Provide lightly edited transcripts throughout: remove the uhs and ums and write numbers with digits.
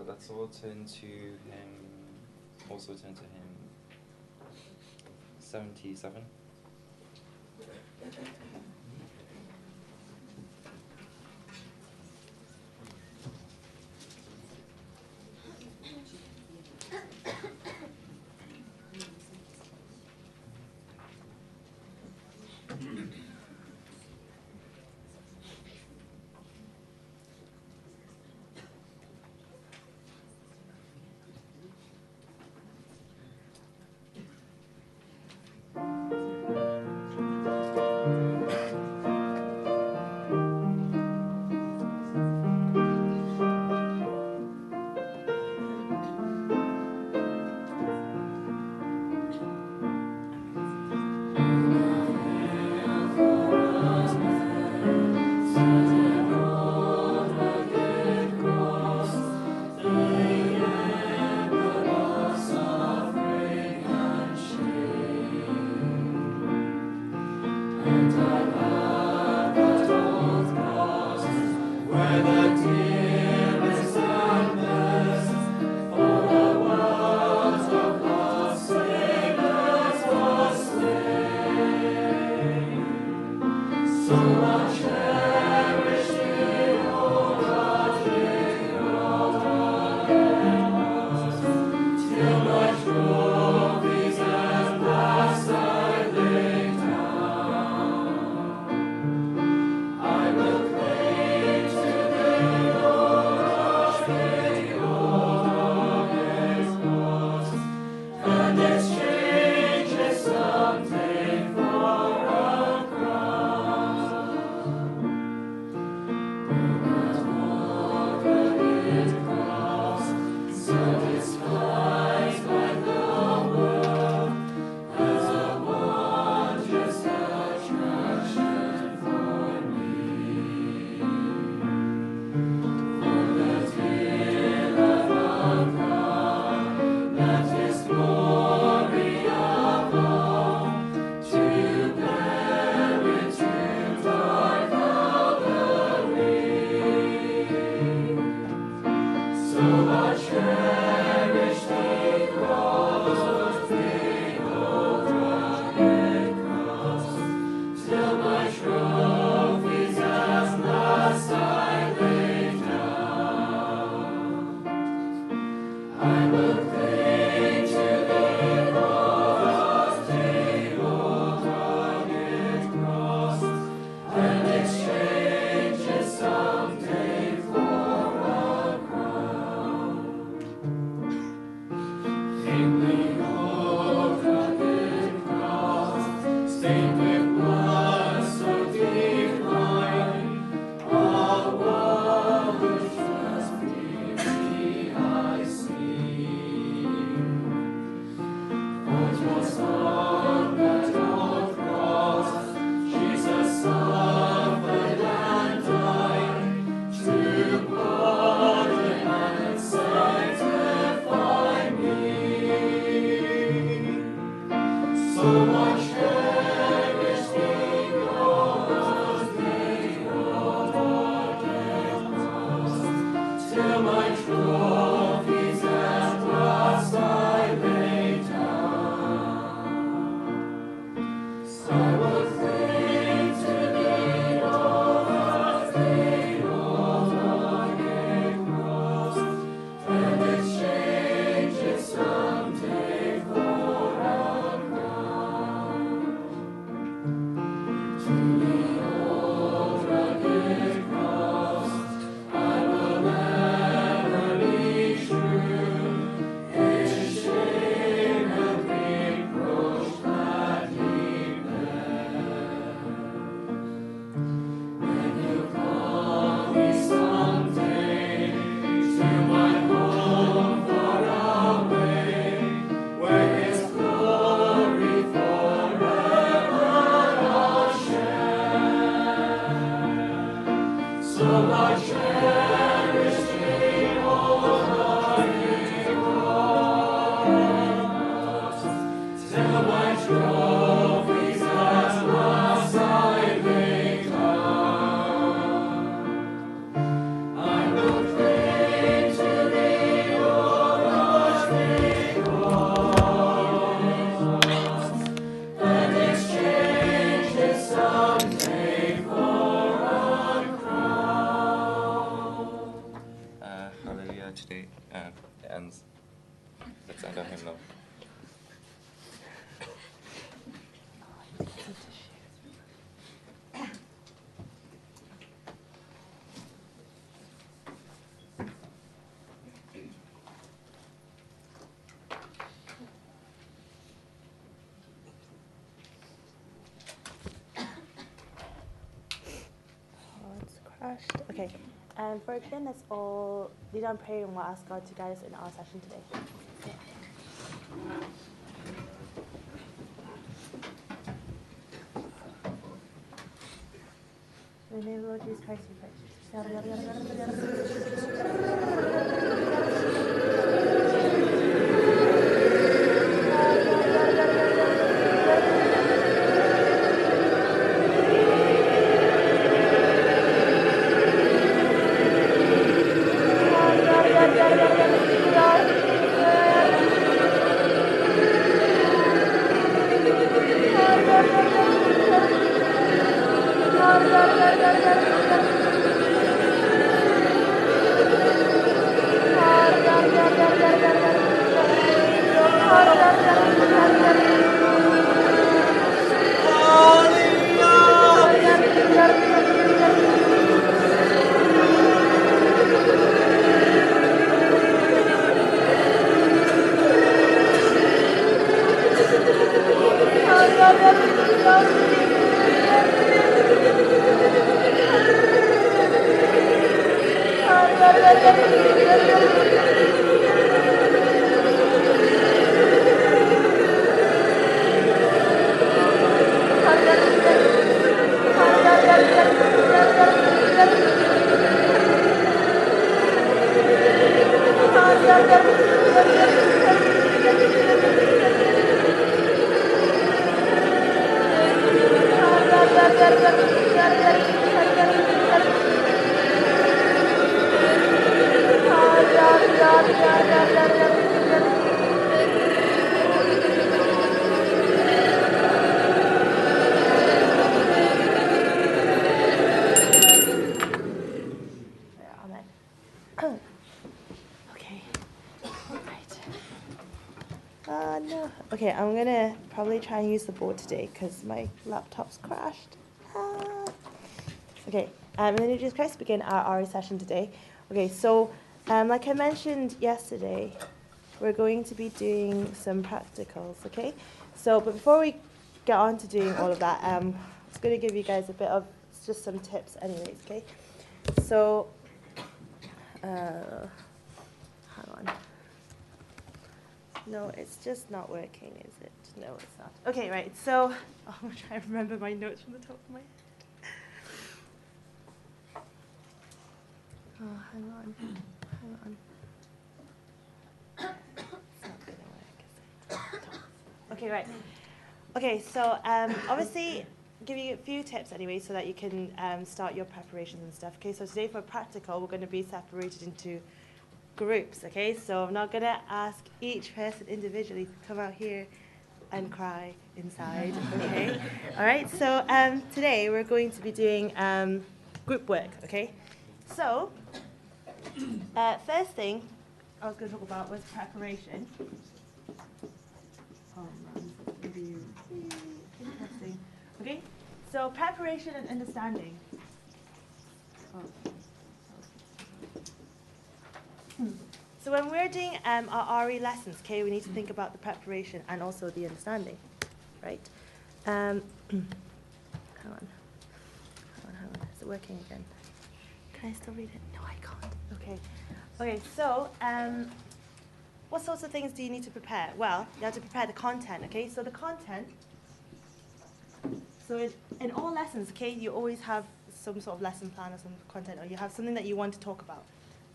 Let's all turn to hymn, also turn to hymn 77. Hallelujah today ends. Let's end on him now. Okay, and for again, let's all lead on prayer and we'll ask God to guide us in our session today. In the name of the Lord Jesus Christ, we pray. No. Okay, I'm gonna probably try and use the board today because my laptop's crashed. Okay, in the name of Jesus Christ, begin our RE session today. Okay, so like I mentioned yesterday, we're going to be doing some practicals, okay? So, but before we get on to doing all of that, I'm just going to give you guys a bit of just some tips anyways, okay? So, hang on. No, it's just not working, is it? No, it's not. Okay, right, so, I'm going to try and remember my notes from the top of my head. Oh, hang on. It's not going to work, is it? Okay, right. Okay, so obviously, give you a few tips anyway so that you can start your preparations and stuff. Okay, so today for practical, we're going to be separated into groups, okay? So I'm not going to ask each person individually to come out here and cry inside, okay? All right, so today we're going to be doing group work, okay? So, first thing I was going to talk about was preparation. Oh man, this is going to be really interesting. Okay, so preparation and understanding. So when we're doing our RE lessons, okay, we need to think about the preparation and also the understanding, right? Hang on. Is it working again? Can I still read it? No, I can't. Okay. Okay, so what sorts of things do you need to prepare? Well, you have to prepare the content, okay? So in all lessons, okay, you always have some sort of lesson plan or some content, or you have something that you want to talk about.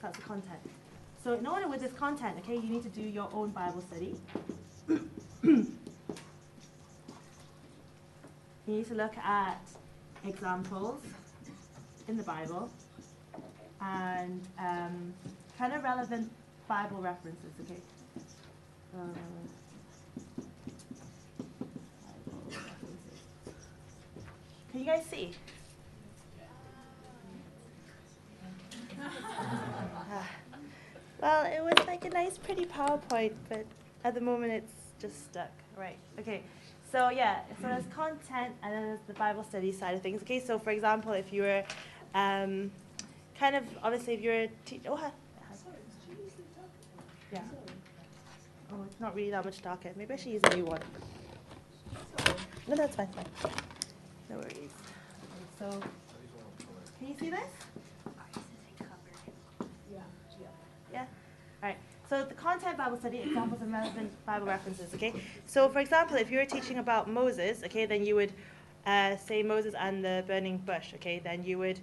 That's the content. So in order with this content, okay, you need to do your own Bible study. You need to look at examples in the Bible and kind of relevant Bible references, okay? Bible references. Can you guys see? Well, it was like a nice, pretty PowerPoint, but at the moment it's just stuck. Right, okay. So yeah, so there's content and then there's the Bible study side of things. Okay, so for example, if you were kind of, obviously if you're a teacher, yeah. Oh, it's not really that much darker. Maybe I should use a new one. No, that's fine, fine. No worries. Okay, so, can you see this? Yeah? All right. So the content Bible study, examples and relevant Bible references, okay? So for example, if you were teaching about Moses, okay, then you would say Moses and the burning bush, okay? Then you would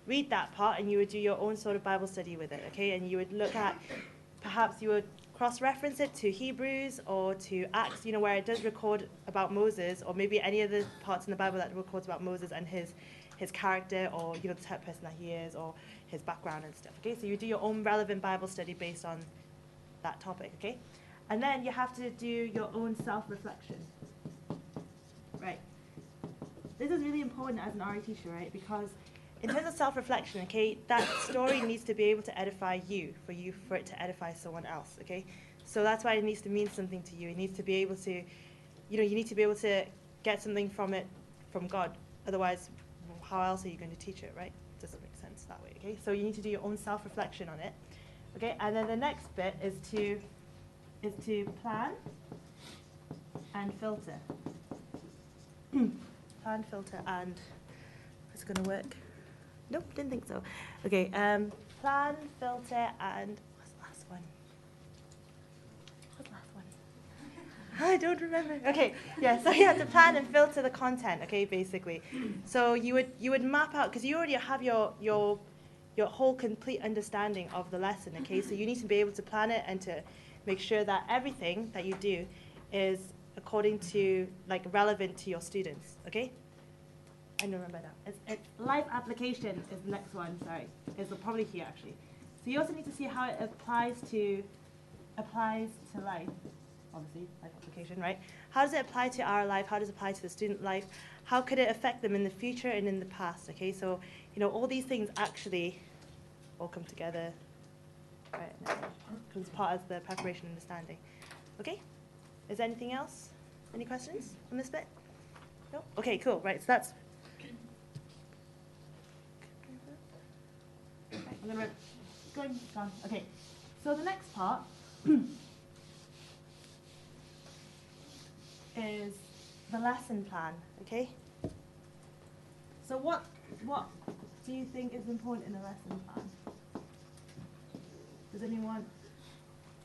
read that part and you would do your own sort of Bible study with it, okay? And you would look at, perhaps you would cross-reference it to Hebrews or to Acts, you know, where it does record about Moses, or maybe any other parts in the Bible that records about Moses and his character, or, you know, the type of person that he is, or his background and stuff, okay? So you do your own relevant Bible study based on that topic, okay? And then you have to do your own self-reflection, right? This is really important as an RE teacher, right? Because in terms of self-reflection, okay, that story needs to be able to edify you, for it to edify someone else, okay? So that's why it needs to mean something to you. It needs to be able to, you know, you need to be able to get something from it, from God. Otherwise, how else are you going to teach it, right? It doesn't make sense that way, okay? So you need to do your own self-reflection on it, okay? And then the next bit is to plan and filter. Plan, filter, and it's going to work. Nope, didn't think so. Okay, plan, filter, and what's the last one? What's the last one? I don't remember. Okay, yeah, so you have to plan and filter the content, okay, basically. So you would map out, because you already have your whole complete understanding of the lesson, okay? So you need to be able to plan it and to make sure that everything that you do is according to, like, relevant to your students, okay? I don't remember that. It's life application is the next one, sorry. It's probably here, actually. So you also need to see how it applies to life, obviously, life application, right? How does it apply to our life? How does it apply to the student life? How could it affect them in the future and in the past, okay? So, you know, all these things actually all come together, right? Comes part of the preparation and understanding. Okay? Is there anything else? Any questions on this bit? No? Okay, cool, right, so that's... I'm going to go on. Okay, so the next part is the lesson plan, okay? So what do you think is important in a lesson plan? Does anyone?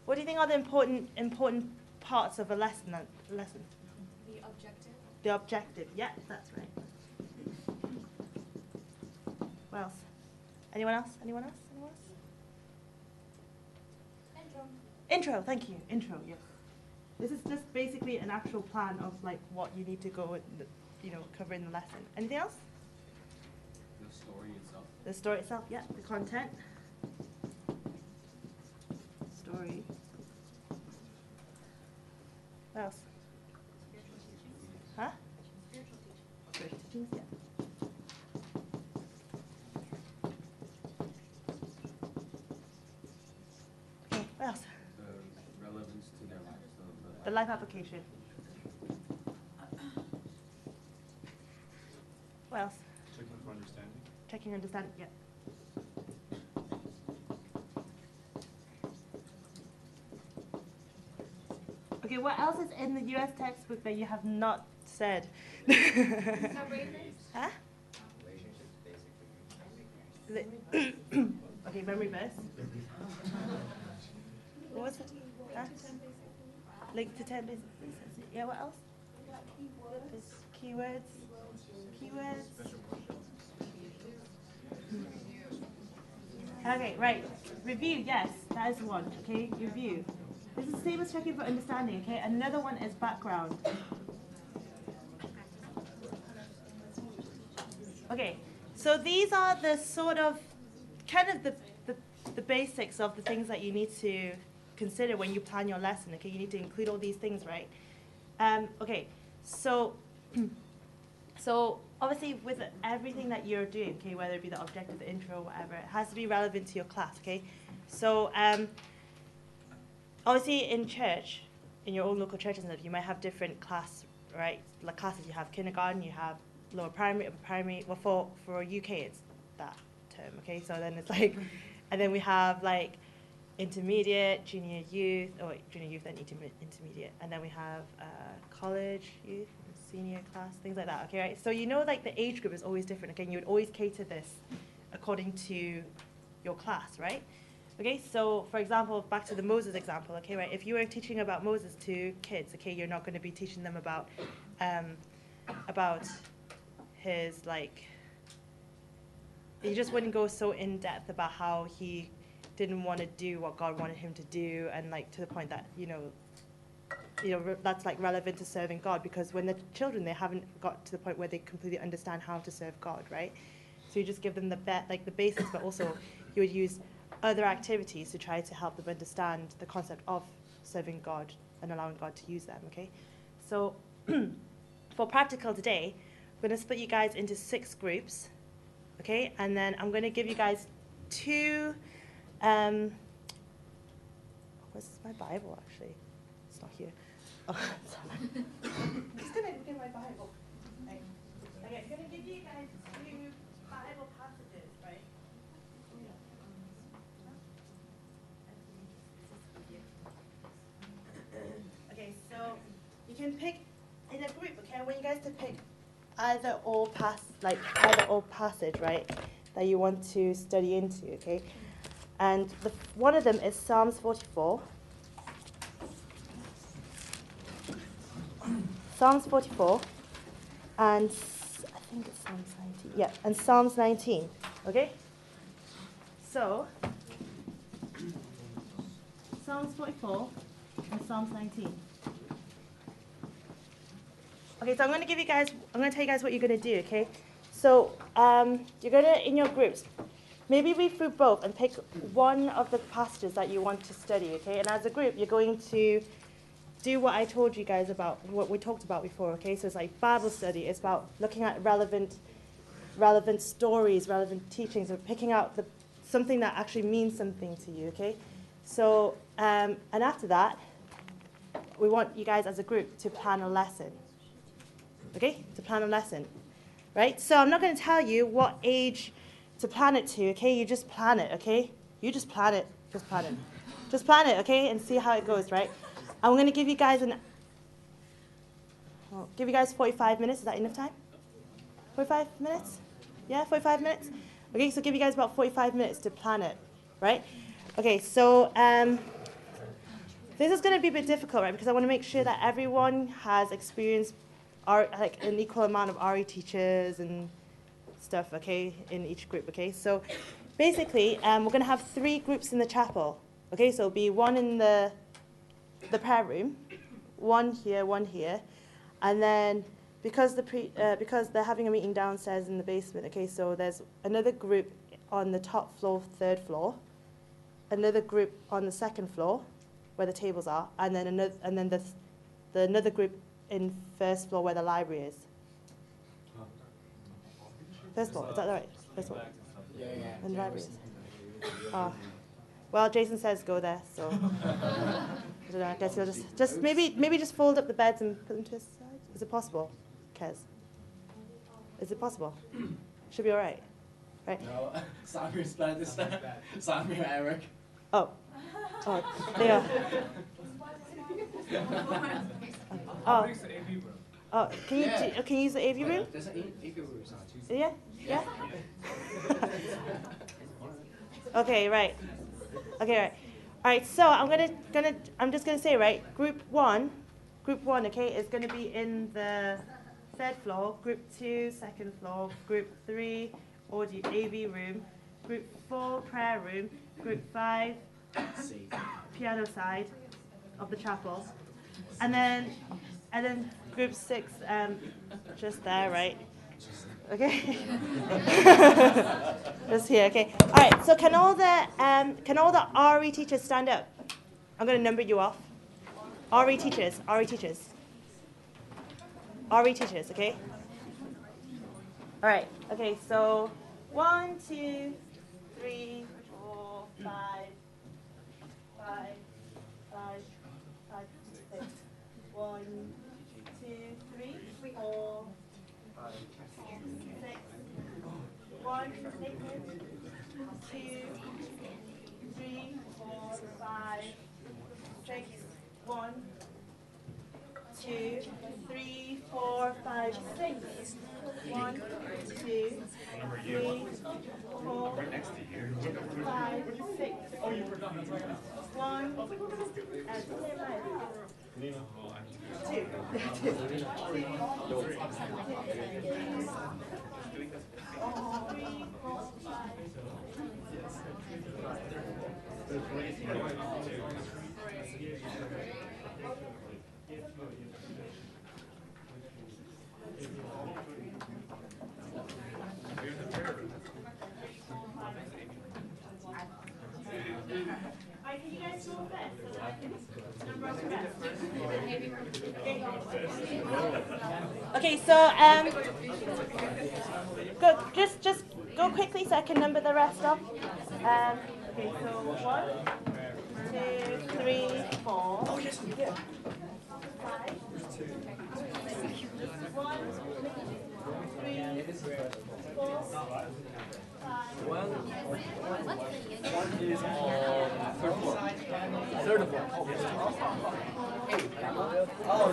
What do you think are the important parts of a lesson? The objective. The objective. Yeah, that's right. What else? Anyone else? Anyone else? Anyone else? Intro. Thank you. Intro. Yes. This is just basically an actual plan of like what you need to go and, you know, cover in the lesson. Anything else? The story itself. The story itself. Yeah. The content. Story. What else? Spiritual teachings. Huh? Spiritual teachings. Spiritual teachings. Yeah. What else? The relevance to their lives. The life application. What else? Checking for understanding. Checking understanding, yeah. Okay, what else is in the US textbook that you have not said? Huh? Relationships, basically. Okay, memory verse. What was it? Huh? Link to 10 basic. Yeah, what else? Keywords. Keywords. Okay, right. Review, yes, that is one. Okay, review. This is the same as checking for understanding. Okay, another one is background. Okay, so these are the sort of, kind of the basics of the things that you need to consider when you plan your lesson. Okay, you need to include all these things, right? Okay, so so obviously with everything that you're doing, okay, whether it be the objective, the intro, whatever, it has to be relevant to your class. Okay, so obviously in church, in your own local churches, and stuff, you might have different class, right? Like classes, you have kindergarten, you have lower primary, upper primary. Well, for UK, it's that term, okay? So then it's like, and then we have like intermediate, junior youth, or junior youth, then intermediate, and then we have college youth, senior class, things like that, okay, right? So you know, like the age group is always different, okay? And you would always cater this according to your class, right? Okay, so for example, back to the Moses example, okay, right? If you were teaching about Moses to kids, okay, you're not going to be teaching them about his, like, you just wouldn't go so in depth about how he didn't want to do what God wanted him to do, and like to the point that that's like relevant to serving God, because when they're children, they haven't got to the point where they completely understand how to serve God, right? So you just give them the basics, but also you would use other activities to try to help them understand the concept of serving God and allowing God to use them, okay? So for practical today, I'm going to split you guys into 6 groups, okay? And then I'm going to give you guys 2, where's my Bible, actually? It's not here. Oh, sorry. I'm just going to get my Bible. Right. Okay, I'm going to give you guys 2 Bible passages, right? Okay, so you can pick in a group, okay? I want you guys to pick either or passage, right, that you want to study into, okay? And one of them is Psalms 44. Psalms 44, and I think it's Psalms 19. Yeah, and Psalms 19, okay? So, Psalms 44 and Psalms 19. Okay, so I'm going to tell you guys what you're going to do, okay? So, you're going to, in your groups, maybe read through both and pick one of the passages that you want to study, okay? And as a group, you're going to do what I told you guys about, what we talked about before, okay? So it's like Bible study. It's about looking at relevant stories, relevant teachings, or picking out something that actually means something to you, okay? So, and after that, we want you guys as a group to plan a lesson, okay? To plan a lesson, right? So I'm not going to tell you what age to plan it to, okay? You just plan it, okay? You just plan it. Just plan it. Just plan it, okay? And see how it goes, right? I'm going to give you guys 45 minutes. Is that enough time? 45 minutes? Yeah, 45 minutes? Okay, so give you guys about 45 minutes to plan it, right? Okay, so this is going to be a bit difficult, right? Because I want to make sure that everyone has experienced like an equal amount of RE teachers and stuff, okay, in each group, okay? So basically, we're going to have 3 groups in the chapel, okay? So it'll be one in the prayer room, one here, and then because they're having a meeting downstairs in the basement, okay, so there's another group on the top floor, 3rd floor, another group on the 2nd floor where the tables are, and then another group in 1st floor where the library is. 1st floor, is that right? 1st floor. Yeah. And the library is. Oh. Well, Jason says go there, so I don't know. I guess you'll just maybe just fold up the beds and put them to the side. Is it possible, Kez? Is it possible? Should be all right, right? No, Samuel's bad this time. Samuel, Eric. Oh, they are. Oh, can you use the AV room? There's an AV room. Yeah. Okay, right. All right. So I'm just gonna say, right. Group one, okay, is gonna be in the 3rd floor. Group 2, 2nd floor. Group 3, AV room. Group 4, prayer room. Group 5, C. piano side of the chapel. And then Group 6, just there, right? Okay. Just here, okay. All right, so can all the RE teachers stand up? I'm going to number you off. RE teachers, okay? All right, okay, so 1, 2, 3, 4, 5, 6. 1, 2, 3, 4, 6. 1, 2, 3, 4, 5, 6. 1, 2, 3, 4, 5, 6. 1, 2, 3, 4, 5, 6. 1, two. 3. Can you guys go first so that I can number off the rest? Okay, so just go quickly so I can number the rest off. Okay, so 1, 2, 3, 4. 5. 1, 3, 4, 5. One is on third floor. Third floor. Oh,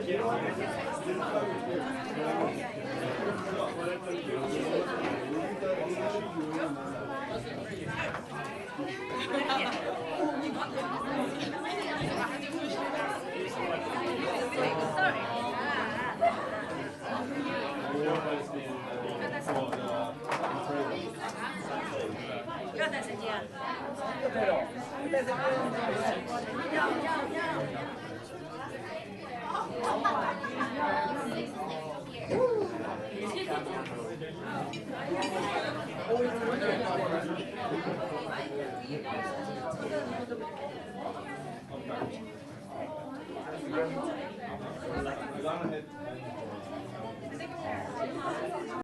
you're on